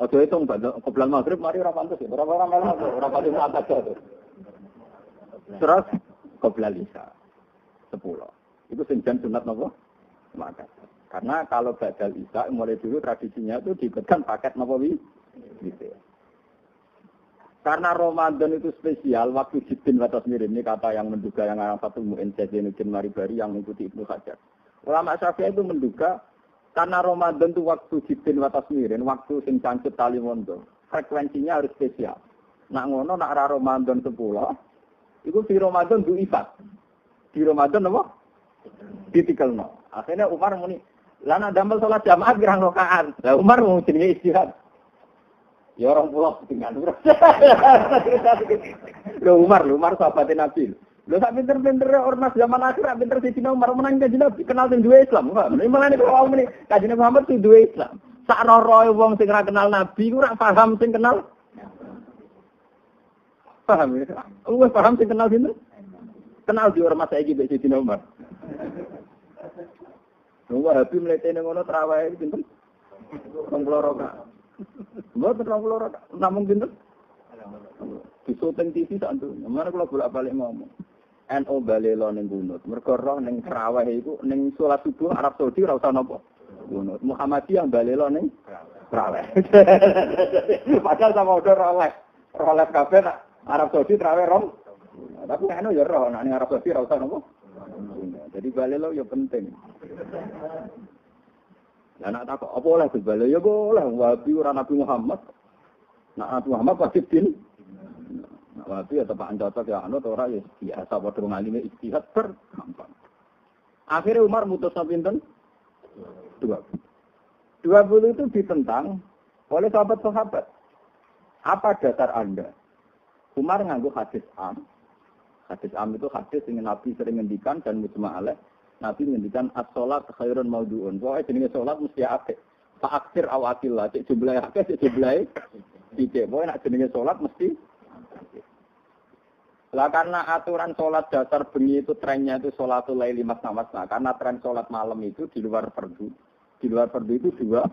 Ojo hitung qabla maghrib mari ora pantes ya. Ora pantes muakkadah. Terus qabla isya 10. Itu senjan sunat napa? Maka. Karena kalau badal isya mulai dulu tradisinya itu diikutkan paket napa gitu. Karena Ramadan itu spesial waktu Jibril batas mirin ini kata yang menduga yang orang satu Mu'in Zainudin Maribari yang mengikuti Ibnu Hajar. Ulama Syafi'i itu menduga karena Ramadan itu waktu Jibril batas mirin, waktu sing cangcut tali mondo, frekuensinya harus spesial. Nak ngono nak ra Ramadan 10 itu di Ramadan du ifat. Di Ramadan apa? Ditikelno. Akhirnya Umar muni, "Lah nak damel salat jamaah pirang rakaat?" Lah Umar mau jenenge istihad. Ya orang pulau tinggal. Lho Umar sahabat Nabi. Lho sak pinter-pintere ormas zaman akhir pinter Sayyidina Umar menang kanjeng Nabi kenal sing duwe Islam. Ini malah nek wong muni kanjeng Muhammad sing duwe Islam. Sak roroe wong sing ora kenal Nabi ku ora paham sing kenal. Paham ya? Wes paham sing kenal sinten? Kenal di ormas saiki mbek Sayyidina Umar. Wong Wahabi mletene ngono traweh pinten? 20 rakaat. Mboten 20 rakaat, namung pinten? Di syuting TV sak ndonyo. Mana kula bolak-balik ngomong. NU balelo ning Gunut. Mergo roh ning traweh iku ning salat subuh Arab Saudi ora usah napa. Gunut. Muhammadiyah balelo ning traweh. Padahal sama udah roleh kabeh nak Arab Saudi traweh rom. Tapi NU ya roh nek ning Arab Saudi ora usah napa. Jadi balelo ya penting. Lah nak takok apa oleh balelo ya boleh Wahabi ora Nabi Muhammad. Nak Nabi Muhammad wajib din. Waktu ya tepak cocok ya anu ora ya biasa padha ngalime ijtihad gampang. Akhirnya Umar mutus pinten? 20 itu ditentang oleh sahabat-sahabat. Apa dasar Anda? Umar nganggo hadis am. Hadis am itu hadis yang Nabi sering ngendikan dan mujma' alaih. Nabi ngendikan as-shalat khairun mawdu'un. Pokoke jenenge salat mesti apik. Fa'aksir awakillah, cek jumlahe akeh, cek jumlahe sithik. Pokoke nek jenenge salat mesti lah karena aturan sholat dasar bengi itu trennya itu sholatul laili masna. Karena tren sholat malam itu di luar fardu. Di luar fardu itu dua.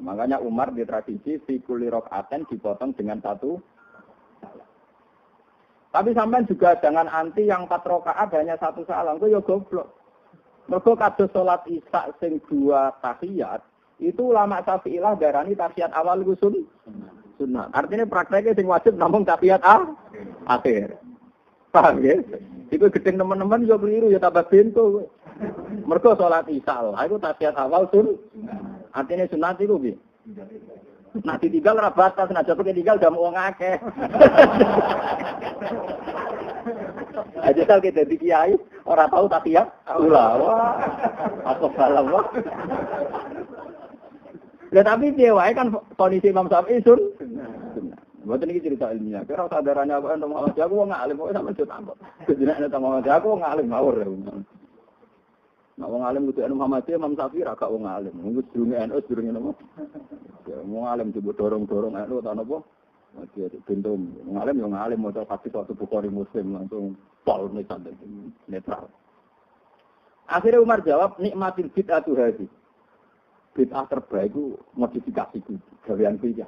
Makanya Umar di tradisi fi kulli rakaatin dipotong dengan satu. Tapi sampean juga jangan anti yang 4 rakaat hanya satu salam. Itu ya goblok. Mergo kados sholat isya sing 2 tahiyat, itu ulama Syafi'iyah darani tahiyat awal iku sunnah. Artinya prakteknya sing wajib namung tahiyat akhir. Paham ya? Iku gedeng teman-teman yo keliru ya tambah bento. Mergo salat isya lah iku tahiyat awal artinya sunat iku piye? Nah ditinggal ora batas, nek jopo ditinggal jam wong akeh. Aja tal kita di kiai ora tahu tahiyat ula. Wah. Apa salah wah. Lah tapi piye wae kan kondisi Imam Syafi'i sunnah. Mboten iki cerita ilmiah. Kira sadarannya aku ento mau aku wong alim kok sampe takok. Jenenge nek mau aku wong alim ngawur. Nek wong alim kudu Muhammad Imam Syafi'i ra gak wong alim. Mungkin durunge NU durunge napa? Ya wong alim coba dorong-dorong NU ta napa? Mati bentum. Wong alim yo ngalim maca hadis waktu Bukhari Muslim langsung pol netral. Akhirnya Umar jawab nikmatil bid'atu hadhi. Bid'ah terbaik itu modifikasiku, gawean kuwi.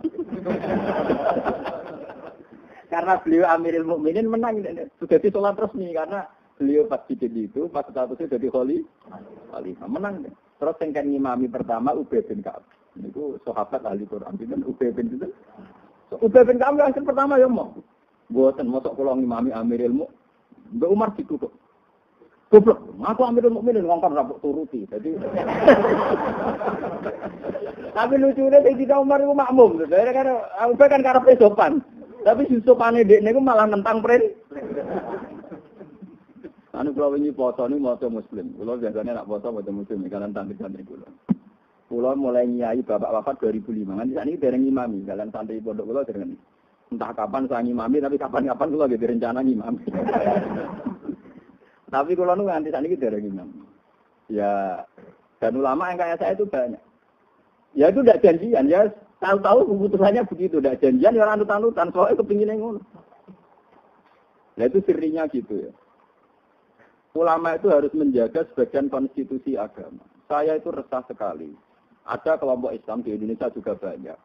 Karena beliau Amirul Mukminin menang sudah di sholat resmi karena beliau pas bikin itu pas statusnya jadi khalifah menang. Terus yang kan ngimami pertama Ubay bin Ka'ab. Niku sahabat ahli Quran pinten Ubay bin Ka'ab. Ubay bin Ka'ab yang pertama ya mau. Mboten mosok kula ngimami Amirul Mukminin. Mbak Umar ditutup. Goblok, aku Amirul Mukminin ngongkon ra turuti. Jadi tapi lucunya Sayyidina Umar itu makmum. Jadi kan Abu kan karepe sopan. Tapi si sopane dekne iku malah nentang prin. Anu kula wingi foto niku maca muslim. Kula biasane nak foto maca muslim kan santri-santri kula. Kula mulai nyai bapak wafat 2005. Nanti sakniki dereng imami jalan santri pondok kula dereng. Entah kapan saya ngimami tapi kapan-kapan kula nggih rencana ngimami. Tapi kalau nu nganti saat ini tidak imam. Ya, dan ulama yang kayak saya itu banyak. Ya itu tidak janjian, ya tahu-tahu keputusannya begitu, tidak janjian, ya orang anut-anutan, soalnya kepingin yang ngono. Nah itu sirinya gitu ya. Ulama itu harus menjaga sebagian konstitusi agama. Saya itu resah sekali. Ada kelompok Islam di Indonesia juga banyak.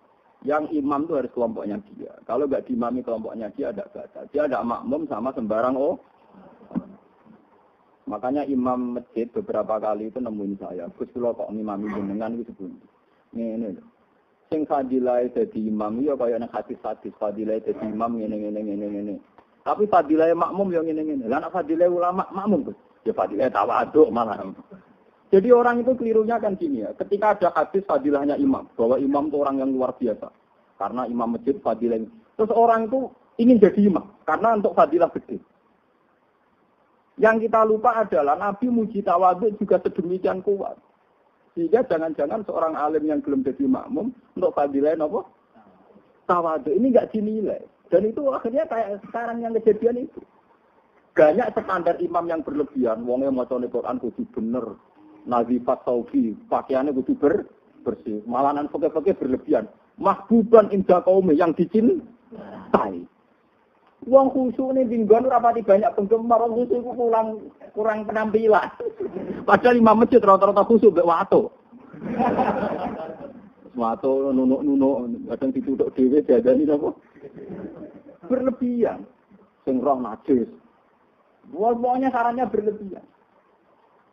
Yang imam itu harus kelompoknya dia. Kalau nggak diimami kelompoknya dia ada batas. Dia ada makmum sama sembarang Makanya imam masjid beberapa kali itu nemuin saya. Gus kula kok ngimami jenengan iki sebut. Ngene lho. Sing fadilah dadi imam ya kaya nek hadis-hadis fadilah dadi imam ngene. Tapi fadilah makmum ya ngene. Lah nek fadilah ulama makmum Gus. Ya fadilah tawaduk malah. Jadi orang itu kelirunya kan gini ya. Ketika ada hadis fadilahnya imam, bahwa imam itu orang yang luar biasa. Karena imam masjid fadilah. Terus orang itu ingin jadi imam karena untuk fadilah gede. Yang kita lupa adalah Nabi muji tawadhu juga sedemikian kuat. Sehingga jangan-jangan seorang alim yang belum jadi makmum untuk fadilah apa? Tawadhu ini enggak dinilai. Dan itu akhirnya kayak sekarang yang kejadian itu. Banyak standar imam yang berlebihan. Wong yang maca Quran kudu bener. Nazifat saufi, pakaiannya kudu bersih. Malahan pakai berlebihan. Mahbuban inda qaumi yang dicintai. Wong khusyuk ini dinggon rapati banyak penggemar, wong khusyuk itu kurang penampilan. Padahal imam masjid rata-rata khusyuk mbek wato. Wato nunuk-nunuk kadang dituthuk dhewe diadani napa? Berlebihan. Sing roh najis. Pokoknya sarannya berlebihan.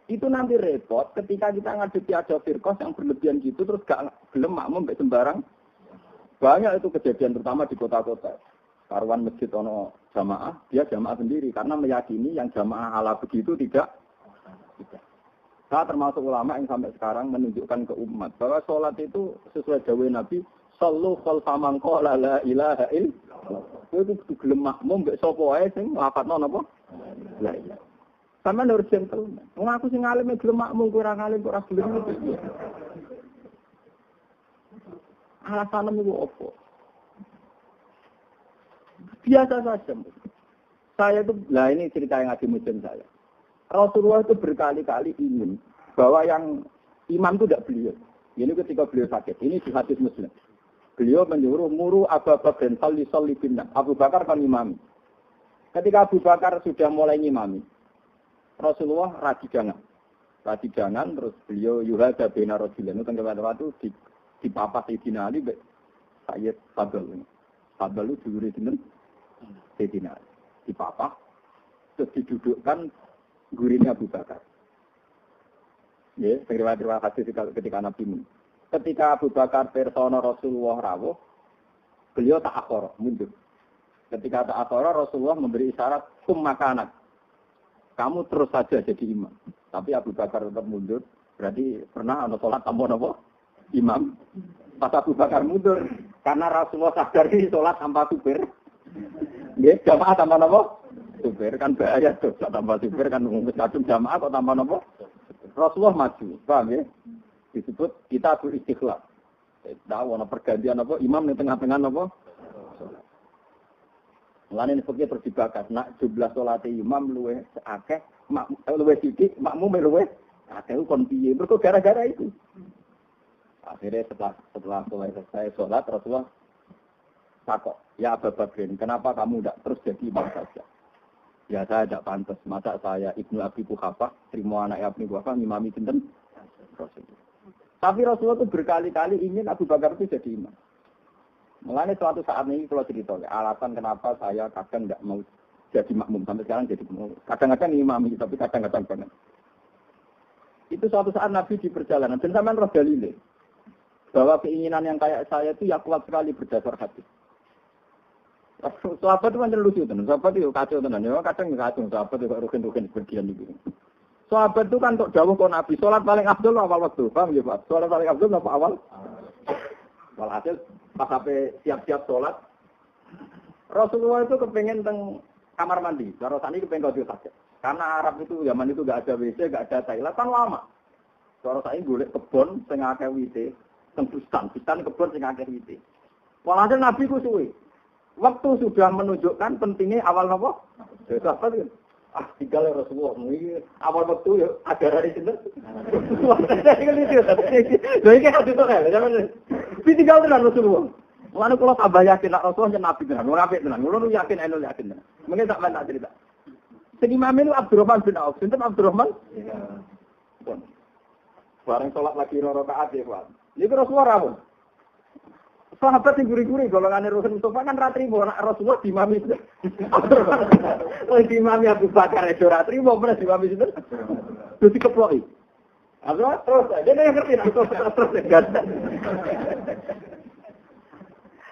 Itu nanti repot ketika kita ngadepi ada firqah yang berlebihan gitu terus gak gelem makmum mbek sembarang. Banyak itu kejadian terutama di kota-kota. Karuan masjid ono jamaah, dia jamaah sendiri karena meyakini yang jamaah ala begitu tidak. Saya termasuk ulama yang sampai sekarang menunjukkan ke umat bahwa sholat itu sesuai dawuh Nabi, sallu khalfa man qala la ilaha illallah. Itu gelem makmum mbek sapa wae sing lafadzno napa? La ilaha. Sampeyan harus gentle. Wong aku sing alim gelem makmum ora ngalim ora gelem. Alasan niku opo? Biasa saja. Saya itu, ini cerita yang ngaji musim saya. Rasulullah itu berkali-kali ingin bahwa yang imam itu tidak beliau. Ini ketika beliau sakit. Ini di hadis Muslim. Beliau menyuruh muru Abu Bakar salli binna. Abu Bakar kan imami. Ketika Abu Bakar sudah mulai ngimami, Rasulullah radijangan. Radijangan terus beliau yuhada bina rajulan. Itu tengah waktu di papat Sayyidina Ali Sayyid Fadl. Fadl itu dulu dinten Sayyidina Ali. Di papat terus didudukkan gurinya Abu Bakar. Ya, terima kasih ketika Nabi ini. Ketika Abu Bakar persona Rasulullah rawuh, beliau tak akhor, mundur. Ketika tak akhor, Rasulullah memberi isyarat makanan. Kamu terus saja jadi imam. Tapi Abu Bakar tetap mundur. Berarti pernah ada sholat tanpa apa? Imam. Pas Abu Bakar mundur, karena Rasulullah sadar ini sholat tanpa supir. Ya, jamaah tanpa apa? Supir kan bahaya tuh, tanpa supir kan kadung jamaah kok tanpa apa? Rasulullah maju, paham ya? Disebut kita beristiqlal. Tahu ana pergantian apa imam di tengah-tengah apa? Mulane nek terus dibakar, nak jumlah salat imam luwih akeh, luwih sithik, makmum luwih akeh kon piye? Mergo gara-gara itu. Akhirnya setelah selesai salat Rasulullah takok, "Ya Abu Bakar, kenapa kamu tidak terus jadi imam saja?" Ya saya tidak pantas. Masa saya Ibnu Abi Quhafah, terima anak Ibnu Quhafah, imami sinten? Rasulullah. Tapi Rasulullah itu berkali-kali ingin Abu Bakar itu jadi imam. Mulanya suatu saat ini kalau cerita, alasan kenapa saya kadang tidak mau jadi makmum. Sampai sekarang jadi makmum. Kadang-kadang imami, tapi kadang-kadang banget. Itu suatu saat Nabi di perjalanan. Dan sampai roh dalile. Bahwa keinginan yang kayak saya itu ya kuat sekali berdasar hadis. Sahabat itu macam lucu tenan. Sahabat itu kacau tenan. Ya kadang kacau. Sahabat itu rugen-rugen bergian gitu. Sahabat itu kan untuk dawuh kok Nabi salat paling afdal awal waktu. Paham ya, Pak? Salat paling afdal apa awal? Walhasil pas sampai siap-siap salat Rasulullah itu kepengen teng kamar mandi. Cara sani kepengen kau saja. Karena Arab itu zaman itu enggak ada WC, enggak ada toilet kan lama. Cara sani golek kebon sing akeh wite, teng bustan kebon sing akeh wite. Walhasil Nabi ku suwe. Waktu sudah menunjukkan pentingnya awal apa? Sahabat itu. Tinggal Rasulullah. Awal waktu ya ada dari sini. Jadi kayak hadis itu kan. Tinggal dengan Rasulullah. Lalu kalau tambah yakin Rasulullah jadi Nabi tenan, Nabi tenan. Kalau yakin, yakin. Mungkin tak mana cerita. Sing imam itu Abdurrahman bin Auf. Sinten Abdurrahman? Bareng sholat lagi rakaat ya, Pak. Ini Rasulullah rawuh. Sahabat yang guri-guri golongan Rasul Mustafa kan ratri mau Rasulullah dimami itu. Oh dimami Abu Bakar itu ratri mau pernah dimami itu. Terus dikeploki. Terus dia ngerti terus enggak.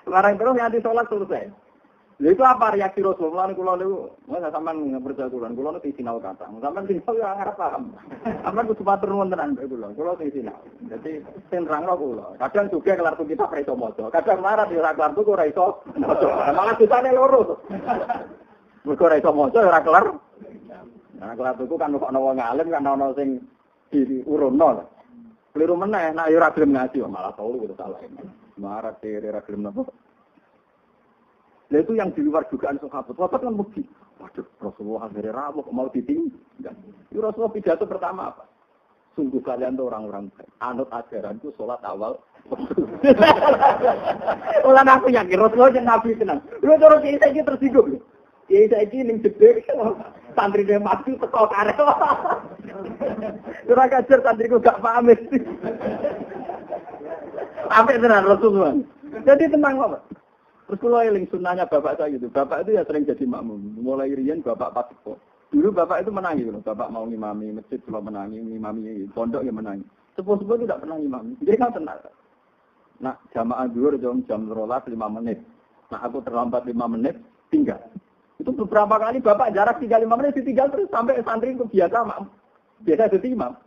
Larang terus nanti sholat selesai. Lalu itu apa reaksi Rasulullah? Kalau itu, saya sampai percaya Tuhan. Kalau itu sinau kata, sampai sinau ya nggak paham. Sampai itu sepatu tenan kalau itu sinau. Jadi senrang loh. Kadang juga kelar tuh kita raiso mojo. Kadang marah di kelar tuh raiso mojo. Malah susahnya loro. Mereka raiso mojo ya kelar. Nah kelar tuh kan kok nawa ngalim kan nawa sing di urunol. Keliru meneh, nak yura gelem ngaji malah tahu gitu salah. Marah dari ragilem napa? Nah itu yang di luar dugaan sahabat. Sahabat kan mesti, waduh Rasulullah akhirnya rawuh mau ditinggal. Itu Rasulullah pidato pertama apa? Sungguh kalian tuh orang-orang baik. Anut ajaranku sholat awal. Ulah aku yakin Rasulullah yang Nabi tenang. Lu terus saya ini tersinggung. Ya saya ini ning jedek santri dia mati teko karep. Ora kajar santriku gak paham mesti. Sampai tenan Rasulullah. Jadi tenang kok. Terus kalau eling sunnahnya bapak saya gitu, bapak itu ya sering jadi makmum. Mulai rian bapak patiko. Dulu bapak itu menangi gitu, bapak mau ngimami masjid kalau menangi, ngimami pondok ya menangi. Sepuh-sepuh itu tidak pernah ngimami. Dia kan tenang. Nah jamaah dulu jam 5 menit. Nah aku terlambat 5 menit, tinggal. Itu beberapa kali bapak jarak 3-5 menit ditinggal terus sampai santri itu biasa jadi imam.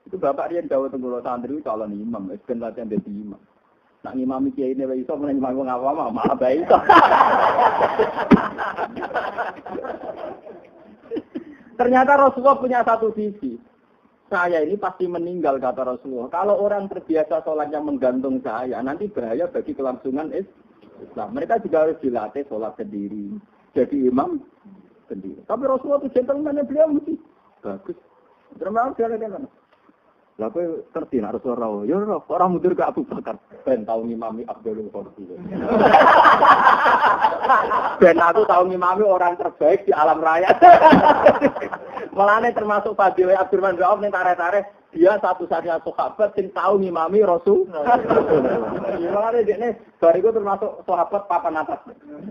Itu bapak rian jauh tunggu santri itu calon imam, ben latihan jadi imam. Nak ngimami kiai ini iso meneng manggung apa malah bae iso. Ternyata Rasulullah punya satu visi. Saya ini pasti meninggal kata Rasulullah. Kalau orang terbiasa sholatnya menggantung saya, nanti bahaya bagi kelangsungan Islam. Mereka juga harus dilatih sholat sendiri. Jadi imam sendiri. Tapi Rasulullah itu gentleman beliau mesti bagus. Terus jalan-jalan. Lah kowe ngerti nek Rasulullah, ya ora mundur ke Abu Bakar. Ben tau ngimami Abdul Qadir. Ben aku tau ngimami orang terbaik di alam raya. Malane termasuk Fadilah Abdurrahman bin Auf ning tarik-tarik, dia satu-satunya sahabat sing tau ngimami Rasul. Malane dekne bariku termasuk sahabat papan atas.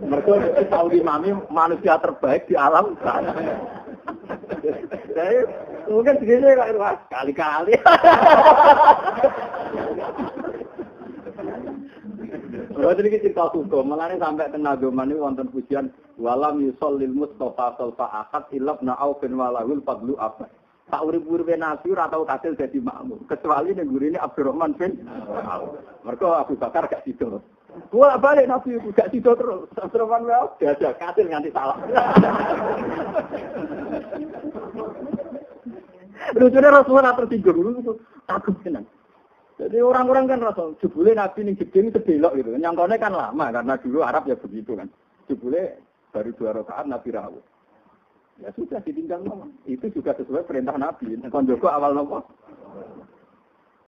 Mergo tau ngimami manusia terbaik di alam raya. Jadi mungkin segini kok kali-kali. Kalau jadi cerita suku, malah sampai kena doman ini wonten pujian walam yusol lil Mustafa solfa akad ilab na'au bin walahul fadlu abad. Tak urip-urip nabi atau kasil jadi makmum. Kecuali negeri ini Abdurrahman bin Auf. Mereka Abu Bakar gak tidur. Gua balik nabi gak tidur terus. Abdurrahman bin Auf diajak kasil nganti salah. Lucunya Rasulullah tersinggung dulu takut senang. Jadi orang-orang kan Rasul, jebule Nabi ning jeding sebelok gitu. Nyangkone kan lama karena dulu Arab ya begitu kan. Jebule baru 2 rakaat Nabi rawuh. Ya sudah ditinggal lama. Itu juga sesuai perintah Nabi. Kon Joko awal nopo?